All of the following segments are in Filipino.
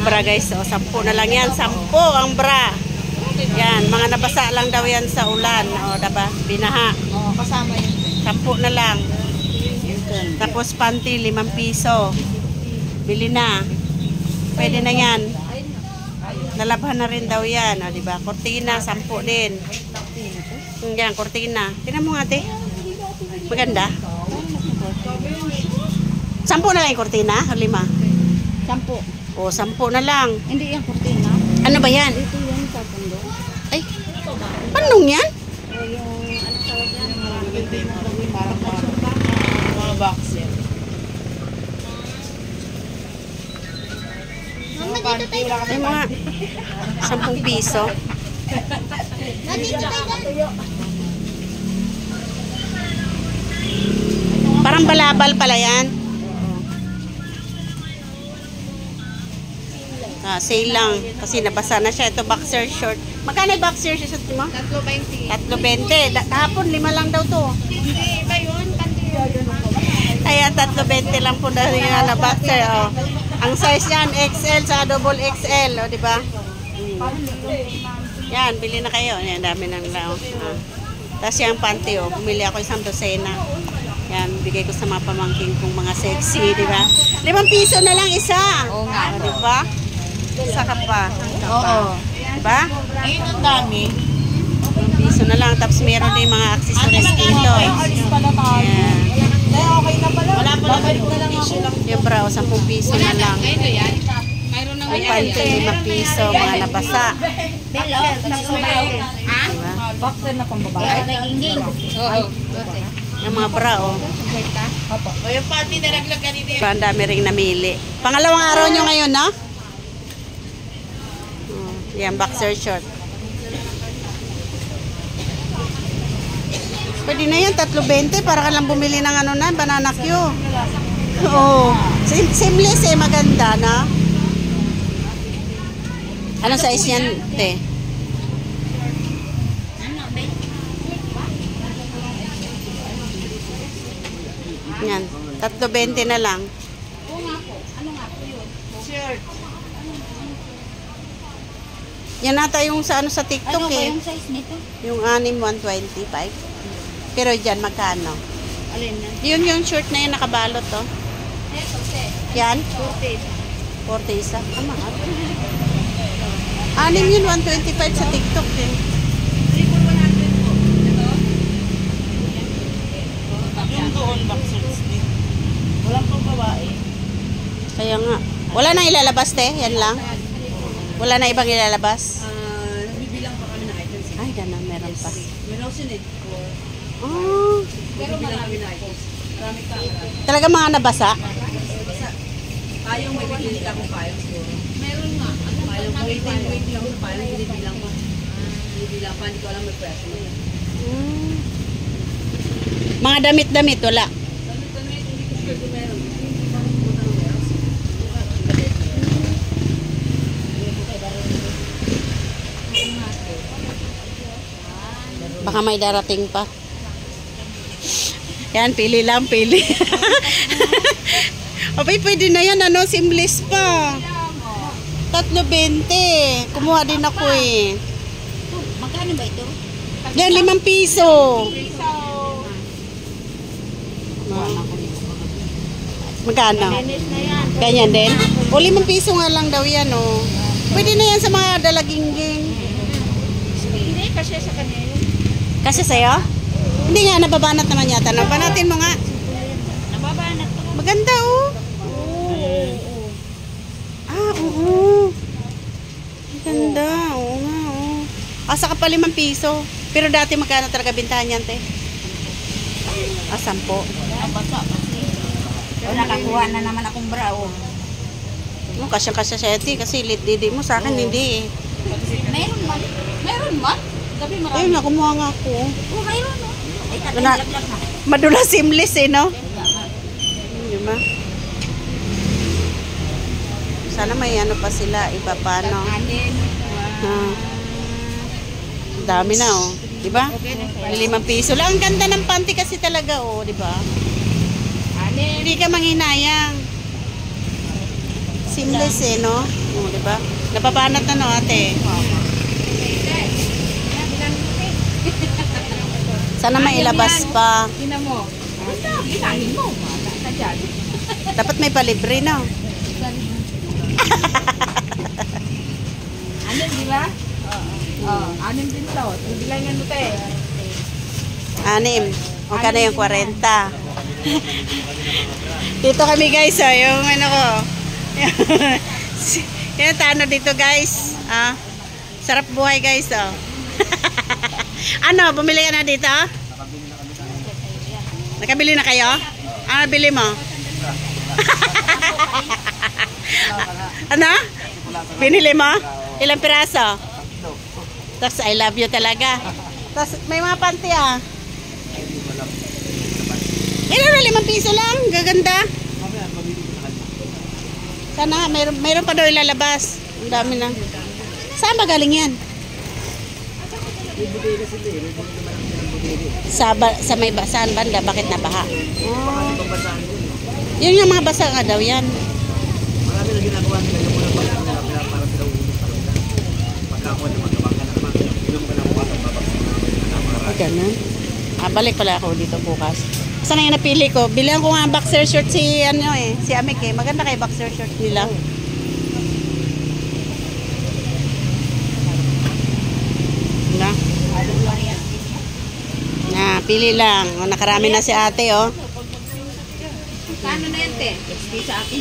bra guys. O, 10 na lang yan. 10 ang bra. Yan, mga nabasa lang daw yan sa ulan. O, diba? Binaha. Oo, kasama yun. 10 na lang. Tapos panty, 5 piso. Bili na. Pwede na yan. Nalabhan na rin daw yan. O, diba? Cortina, 10 din. Yan, cortina. Tingnan mo nga, te. Maganda. 10 na lang yung cortina? O 5? 10. O, 10 na lang. Hindi yung kurtina. Ano ba yan? Ito yan sa pundo. Ay, panong yan? O yung, ano tawag yan? Parang mga box yan. Ay, mga 10 piso. Parang balabal pala yan. Sale lang. Kasi nabasa na siya. Ito boxer short. Magkano yung boxer short mo? 3.20. 3.20. Kahapon 5 lang daw to. Hindi, iba yun. Kaya 3.20 lang po na rin na boxer. Oh. Ang size niyan, XL sa double XL. O, diba? Yan, bili na kayo. Yan, dami nang lao. Tapos yung panty, oh. Bumili ako isang dosena. Yan, bigay ko sa mga pamangking kong mga sexy, diba? 5 piso na lang isa. Oo nga. Diba? Isa ka pa. Oo. Diba? Ayun ang dami. 5 piso na lang. Tapos meron din mga accessories dito. Alis pala tayo. Yan. Okay na pala. Wala pala. Babalik na lang ako. Yung bra, 10 piso na lang. Ayun na yan. Mayroon na Yung panty, 5 piso. Mga nabasa. Hello. Ha? Diba? Boxer na pang babae. Oo. Yung mga bra, oh. O yung panty na naglag kanina yan. Ang dami ring namili. Pangalawang araw nyo ngayon, no? Yan, boxer short. Pwede na yan, 3.20 para ka lang bumili ng ano na, banana Q. Oo. Seamless eh, maganda na. Anong size yan, te? Yan, 3.20 na lang. Oo nga po. Ano nga po yun? Shirt. Yan nata yung sa ano sa TikTok Ano ba eh. yung size nito? Yung anim 125. Pero dyan, magkano? Alin na? Yung short na yun nakabalot to. Ito, te. Yan, 40. 40 isa. Ah, mahal. Anim yun, 125 sa TikTok din. 3,100 po. Ito? Yung doon, boxers din. Walang pang babae. Kaya nga. Wala na ilalabas, te? Yan lang? Wala na ibang ilalabas? Bibilang pa kami ng items. Ay, ganun. Meron pa. Meron sinit ko. Oh, Pero marami na items. Marami ka. talaga mga nabasa? Payong may bibili ka kung payong siguro. Meron nga. Payong waiting lang kung payong binibilang ko. Binibilang pa, hindi ko alam may presyo. Mga damit-damit, wala. Damit-damit, hindi ko sure kung meron. Baka may darating pa. Yan, pili lang, pili. Abay, pwede na yan, ano, seamless pa. 3.20. Kumuha din ako eh. Magkano ba ito? Yan, 5 piso. Magkano? Finish na yan. Ganyan din? O, 5 piso nga lang daw yan, oh. Pwede na yan sa mga dalagingging. Hindi, kasi sa kanila. Kasi sa'yo? Hindi nga, nababanat naman yata. Nabanatin mo nga. Nababanat ko. Maganda, oh. Ah, oo. Maganda, oo nga, oh. Asa ka pa 5 piso. Pero dati magkano talaga bintahan yan, te? 10. Nabasa kasi. O, nakakuha na naman akong bra, oh. Kasyang-kasya siya, te. Kasi lit-didi mo sa akin, hindi eh. Meron man. Meron man? Gabi marami. Ayun na, kumuha nga ako. Oh, mayroon, no? Ay, Wala. tatlong laglag na. Madula seamless eh, no? Diba? Sana may ano pa sila, iba pa, no? Alin. Dami na, oh. Diba? Okay na. 5 piso lang. Ang ganda ng panty kasi talaga, oh. Diba? Alin. Hindi ka manghinayang. Seamless eh, no? O, diba? Napapanat na, no, ate? Sana may ilabas pa. Ina mo. Bilangin mo. Wala ka dyan. Dapat may palibre, no? Anim, di ba? Oo. Anim din to. Bilangin mo, te. 6. O ka na yung 40. Dito kami guys, oh, yung ano ko. Yung tano dito guys. Ah, sarap buhay guys, oh. Ano, bumili ka na dito? Nakabili na kayo? Ano bili mo? Ano? Binili mo? Ilang piraso? Tapos I love you talaga. Tapos may mga panty ah. Ilan na 5 piso lang? Gaganda. Sana mayroon pa daw ilalabas. Ang dami na. Saan ba galing yan? Sa may basaan banda, bakit nabaha? Oh. Yun yung mga basa nga daw yan. Marami na ginagawa nila yung mga basa nila para sila ulit talaga. Pagkakuha naman kapag naman, inom ka ng water O, ganun. Balik pala ako dito bukas. Saan na yung napili ko? Bilihan ko nga boxer short si Amik eh. Maganda kay boxer short nila. Na. Na, pili lang. O, nakarami na si ate, oh. Kano na yan, te? Sa akin.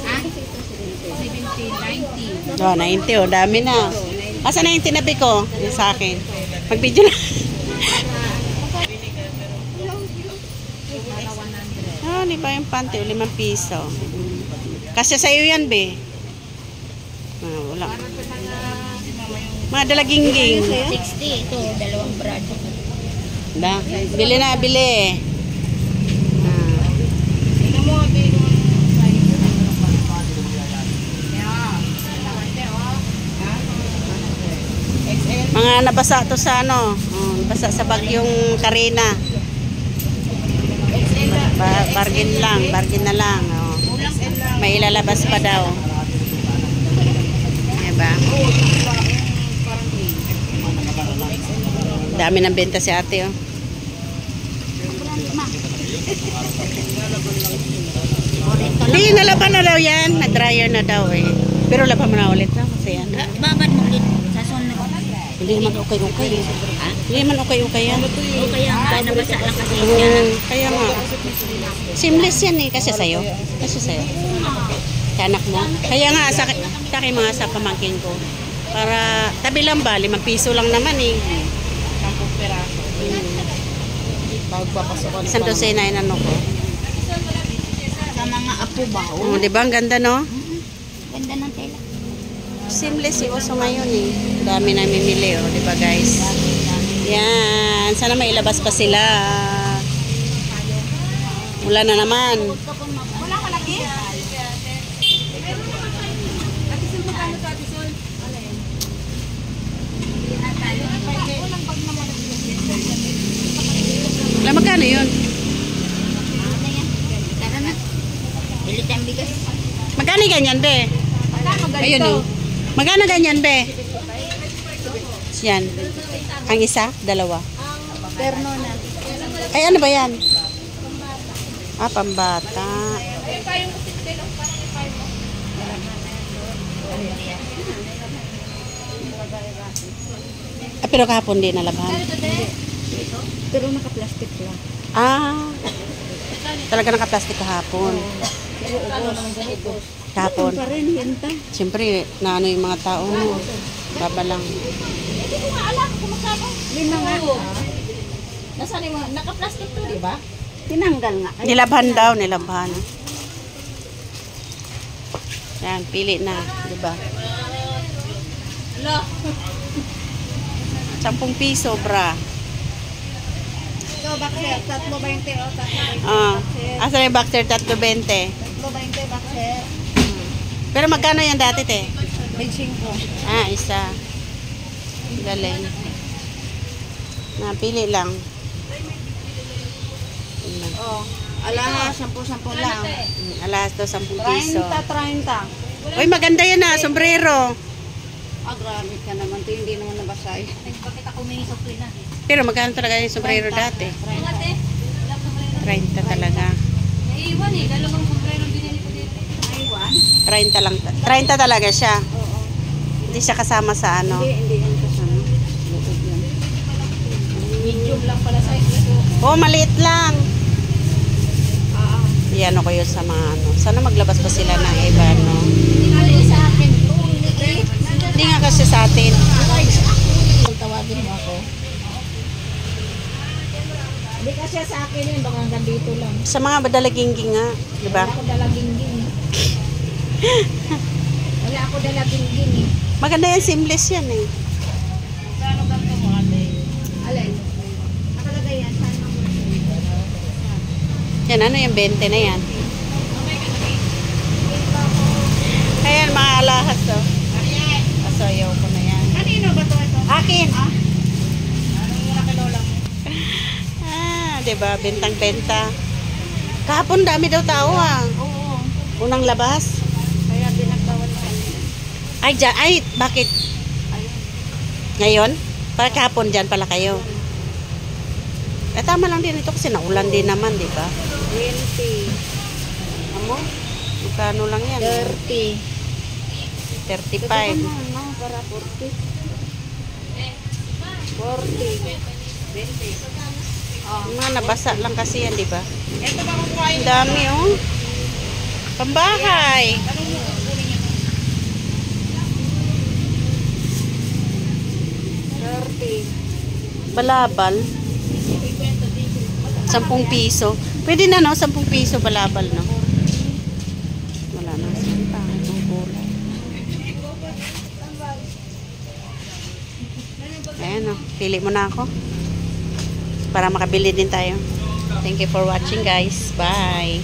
Ha? 17, 90. Oh, 90, oh. Dami na. Asa na yung tinabi ko? Yung sa akin. Mag-video na. Ah, di ba yung panty? 5 piso. Kasi sa'yo yan, be. Ah, wala. Mga dalagingging. 60. Ito, 2 brad. Da. Bili na, bili. Ah. Mga nabasa to sa ano. Oh, nabasa sa bagyong Karina. Bargain na lang. Oh. May ilalabas pa daw. Diba? Dami ng benta si ate, oh. Hindi, nalaban na daw yan. Na-dryer na daw eh. Pero laban mo na ulit na kasi yan. Babad mo ulit sa sunod. Hindi naman okay-okay. Ha? Hindi naman okay-okay yan. O kaya nga, nabasa lang kasi yan. Kaya nga. Seamless yan eh. Kasi sa'yo. Kasi sa'yo. Sa anak mo. Kaya nga, sa akin mga sa pamangkin ko. Para, tabi lang ba? 5 piso lang naman eh. 10 peraso. Isang dosena yun ano ko. Sa mga apo ba? Oh, di ba? Ang ganda, no? Ganda ng tela. Seamless yung uso ngayon eh. Dami na mimili, oh. Di ba guys? Yan. Sana may ilabas pa sila. Wala na naman. Wala ka lagi? Ate Sul, magkano to, Ate Sul? Wala, magkano yun? Ano yan? Tara na. Bili tayong bigas. Magkano ganyan, be? Magkano ganito? Ayun eh. Magkano ganyan, be? Yan. Ang isa, 2. Perno na. Ay, ano ba yan? Ah, pambata. Ah, pero kahapon din nalabahan. Pero naka-plastic lang. Ah, talaga naka-plastic kahapon. Pero ubo naman ganito. Kahapon. Pa rin, hinta. Siyempre, naano yung mga tao mo. Babalang. Lima nga. Nasaan yung mga, naka-plastic to, di ba? Tinanggal nga. Nilabhan daw, nilabhan. Yan, pili na, di ba? Hello? 10 piso, bra. Ito, bakser. 3.20 o. Ah, asa yung boxer 3.20. 3.20 bakser. Pero magkano yan dati, te? 25. Ah, isa. Galing. Napili lang. Oh, alahas, 10 lang. Alas to 10 piso. 30. Uy, maganda yan ah, sombrero. Ah, grabe ka naman. Ito hindi naman nabasay. Bakit ako may sukli na? Pero magkano talaga yung sombrero dati? 30 talaga. Naiiwan eh. Dalawang sombrero binili ko dito. Aywan? 30 lang. 30 talaga siya. Oo. Hindi siya kasama sa ano. Hindi yan kasama. Loob yan. Medium lang pala size nito. Oh, maliit lang. Ah. Yan ako yun sa mga ano. Sana maglabas pa sila ng iba, no? Hindi sa akin to. Liit. Hindi nga kasi sa atin. Kung tawagin mo ako. Hindi kasi sa akin yun. Baka hanggang dito lang. Sa mga badalaginggi nga, di ba? Wala ako dalagingging eh. Wala ako dalagingging eh. Maganda yan, seamless yan eh. Kano ganito mo ate? Alin? Nakalagay yan. Saan mo? Yan, ano yung 20 na yan? Ayan, mga alahas oh. Asayaw ko na yan. Kanino ba to ito? Akin! Anong muna kay Lola mo? Ah, di ba? Bentang-benta. Kahapon dami daw tao ah. Oo. Unang labas. Kaya dinagbawan na kami. Ay, dyan. Ay, bakit? Ngayon? Para kahapon dyan pala kayo. Eh, tama lang din ito kasi naulan din naman, di ba? 20. Amo? Magkano lang yan? 30. 35. No, para 40. 40. 20. Yung mga nabasa lang kasi yan, di ba? Ito ba kukuhain? Ang dami, oh. Pambahay. Anong kukunin niyo? 30. Balabal. 10 piso. Pwede na, no? 10 piso balabal, no? Wala na. Saan pa? Itong gulay. Ayan, no? Pili mo na ako. Para makabili din tayo. Thank you for watching, guys. Bye.